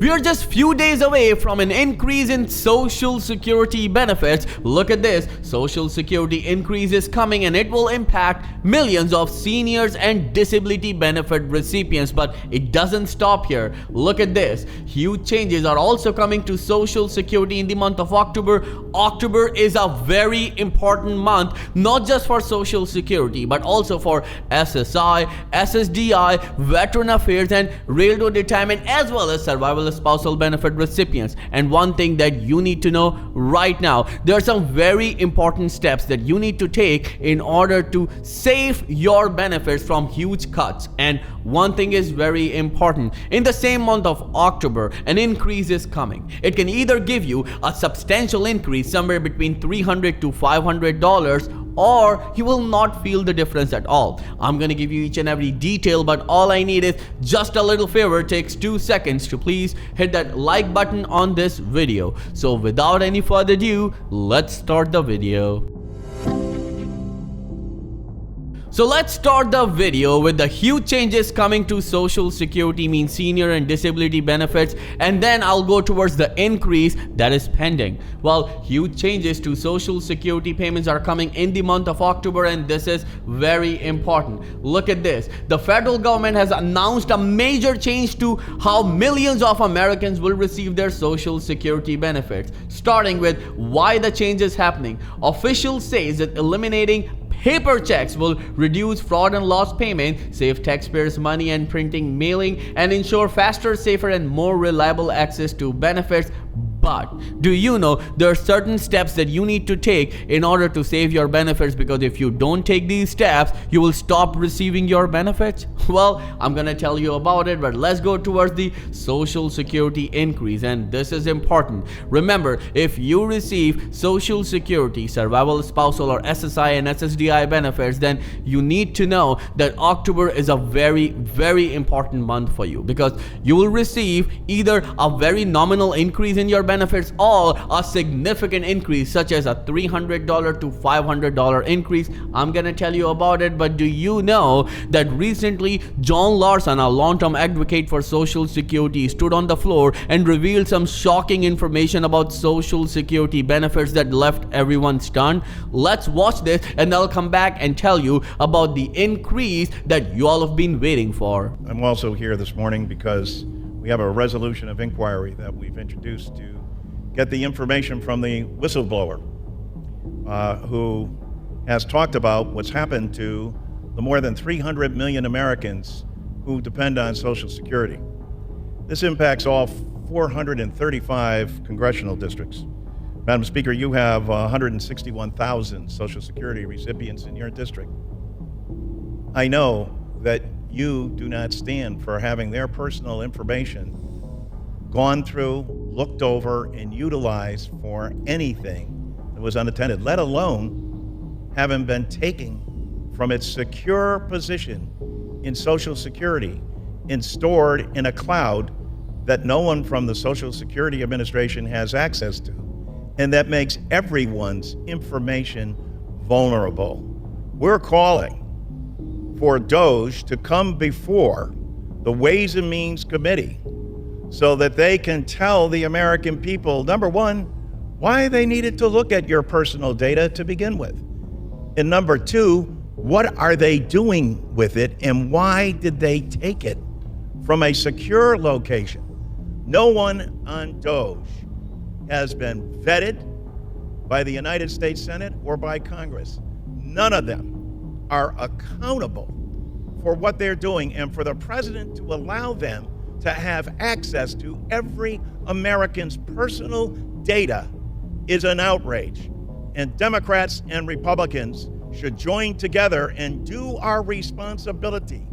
We are just few days away from an increase in Social Security benefits. Look at this. Social Security increase is coming and it will impact millions of seniors and disability benefit recipients. But it doesn't stop here. Look at this. Huge changes are also coming to Social Security in the month of October. October is a very important month, not just for Social Security, but also for SSI, SSDI, Veteran Affairs, and Railroad Retirement, as well as Survival Spousal Benefit recipients. And one thing that you need to know right now, there are some very important steps that you need to take in order to save your benefits from huge cuts. And one thing is very important. In the same month of October, an increase is coming. It can either give you a substantial increase somewhere between $300 to $500, or you will not feel the difference at all. I'm gonna give you each and every detail, but all I need is just a little favor. It takes 2 seconds to please hit that like button on this video. So without any further ado, let's start the video. So let's start the video with the huge changes coming to Social Security, means senior and disability benefits, and then I'll go towards the increase that is pending. Well, huge changes to Social Security payments are coming in the month of October, and this is very important. Look at this. The federal government has announced a major change to how millions of Americans will receive their Social Security benefits. Starting with why the change is happening. Officials say that eliminating paper checks will reduce fraud and lost payment, save taxpayers money and printing, mailing, and ensure faster, safer, and more reliable access to benefits. But do you know there are certain steps that you need to take in order to save your benefits? Because if you don't take these steps, you will stop receiving your benefits. Well, I'm gonna tell you about it, but let's go towards the Social Security increase, and this is important. Remember, if you receive Social Security, Survival Spousal, or SSI and SSDI benefits, then you need to know that October is a very, very important month for you, because you will receive either a very nominal increase in your benefits or a significant increase, such as a $300 to $500 increase. I'm gonna tell you about it, but do you know that recently John Larson, a long-term advocate for Social Security, stood on the floor and revealed some shocking information about Social Security benefits that left everyone stunned? Let's watch this and I'll come back and tell you about the increase that you all have been waiting for. I'm also here this morning because we have a resolution of inquiry that we've introduced to get the information from the whistleblower who has talked about what's happened to the more than 300 million Americans who depend on Social Security. This impacts all 435 congressional districts. Madam Speaker, you have 161,000 Social Security recipients in your district. I know that you do not stand for having their personal information gone through, looked over, and utilized for anything that was unattended, let alone having been taken from its secure position in Social Security and stored in a cloud that no one from the Social Security Administration has access to, and that makes everyone's information vulnerable. We're calling for DOJ to come before the Ways and Means Committee so that they can tell the American people, number one, why they needed to look at your personal data to begin with. And number two, what are they doing with it and why did they take it from a secure location? No one on DOJ has been vetted by the United States Senate or by Congress. None of them are accountable for what they're doing, and for the president to allow them to have access to every American's personal data is an outrage. And Democrats and Republicans should join together and do our responsibility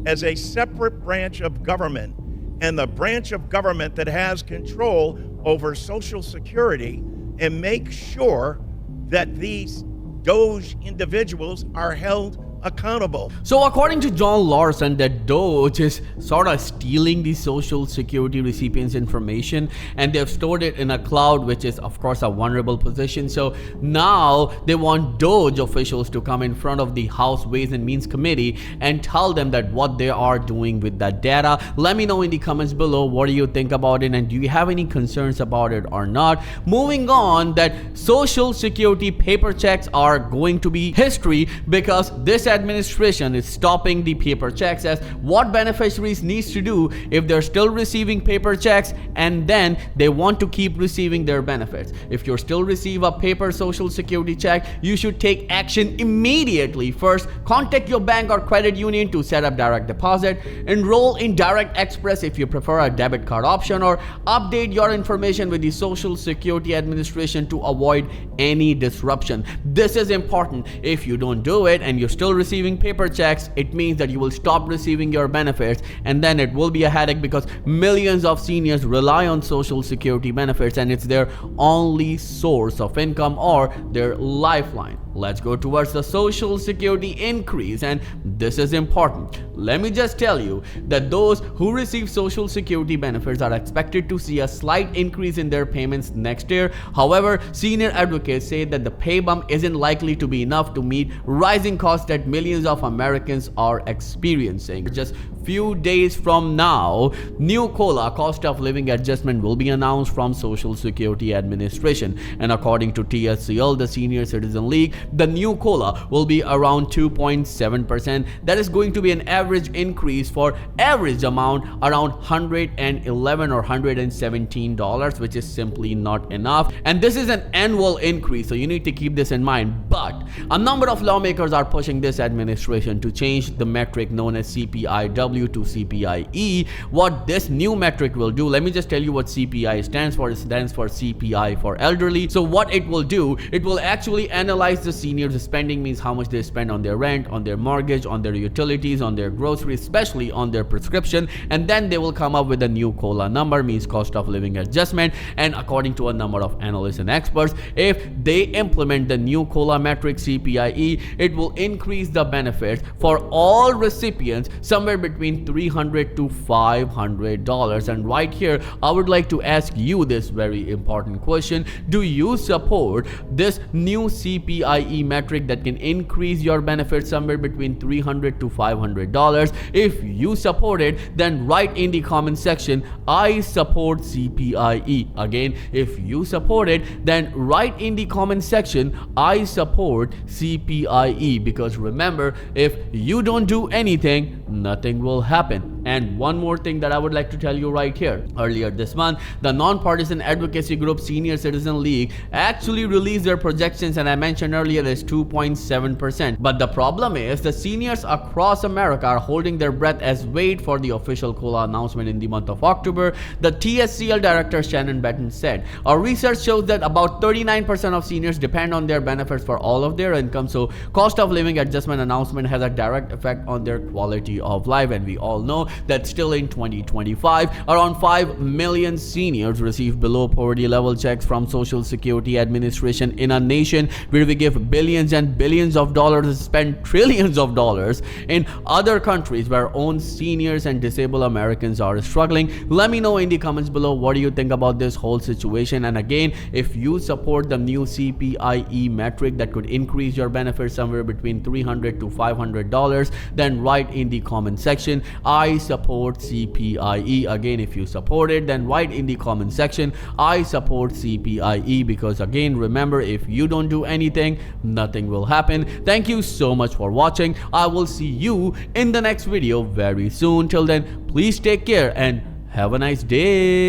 as a separate branch of government, and the branch of government that has control over Social Security, and make sure that these DOJ individuals are held accountable. So according to John Larson, that Doge is sort of stealing the social security recipients' information, and they've stored it in a cloud, which is of course a vulnerable position. So now they want Doge officials to come in front of the House Ways and Means Committee and tell them that what they are doing with that data. Let me know in the comments below, what do you think about it, and do you have any concerns about it or not? Moving on, that social security paper checks are going to be history, because this administration is stopping the paper checks, as what beneficiaries needs to do if they're still receiving paper checks and then they want to keep receiving their benefits. If you still receive a paper social security check, you should take action immediately. First, contact your bank or credit union to set up direct deposit, enroll in Direct Express if you prefer a debit card option, or update your information with the Social Security Administration to avoid any disruption. This is important. If you don't do it and you're still receiving paper checks, it means that you will stop receiving your benefits, and then it will be a headache, because millions of seniors rely on social security benefits and it's their only source of income or their lifeline. Let's go towards the social security increase, and this is important. Let me just tell you that those who receive social security benefits are expected to see a slight increase in their payments next year. However, senior advocates say that the pay bump isn't likely to be enough to meet rising costs that millions of Americans are experiencing. Just few days from now, new COLA, cost of living adjustment, will be announced from Social Security Administration, and according to TSCL, the Senior Citizen League, the new COLA will be around 2.7%. That is going to be an average increase for average amount around $111 or $117, which is simply not enough, and this is an annual increase, so you need to keep this in mind. But a number of lawmakers are pushing this administration to change the metric known as CPIW to CPIE. What this new metric will do, let me just tell you what CPI stands for. It stands for CPI for elderly. So what it will do, it will actually analyze the seniors' spending, means how much they spend on their rent, on their mortgage, on their utilities, on their groceries, especially on their prescription, and then they will come up with a new COLA number, means cost of living adjustment. And according to a number of analysts and experts, if they implement the new COLA metric CPIE, it will increase the benefits for all recipients somewhere between $300 to $500. And right here, I would like to ask you this very important question: do you support this new CPIE metric that can increase your benefits somewhere between $300 to $500? If you support it, then write in the comment section, I support CPIE. Again, if you support it, then write in the comment section, I support CPIE, because remember, if you don't do anything, nothing will happen. And one more thing that I would like to tell you right here. Earlier this month, the nonpartisan advocacy group Senior Citizen League actually released their projections, and I mentioned earlier is 2.7%. But the problem is the seniors across America are holding their breath as wait for the official COLA announcement in the month of October. The TSCL director Shannon Batten said, our research shows that about 39% of seniors depend on their benefits for all of their income, so cost of living adjustment announcement has a direct effect on their quality of life. And we all know that still in 2025, around 5 million seniors receive below poverty level checks from Social Security Administration in a nation where we give billions and billions of dollars and spend trillions of dollars in other countries where own seniors and disabled Americans are struggling. Let me know in the comments below, what do you think about this whole situation? And again, if you support the new CPIE metric that could increase your benefits somewhere between $300 to $500, then write in the comment section, I support CPIE. Again, if you support it, then write in the comment section, I support CPIE, because again, remember, if you don't do anything, nothing will happen. Thank you so much for watching. I will see you in the next video very soon. Till then, please take care and have a nice day.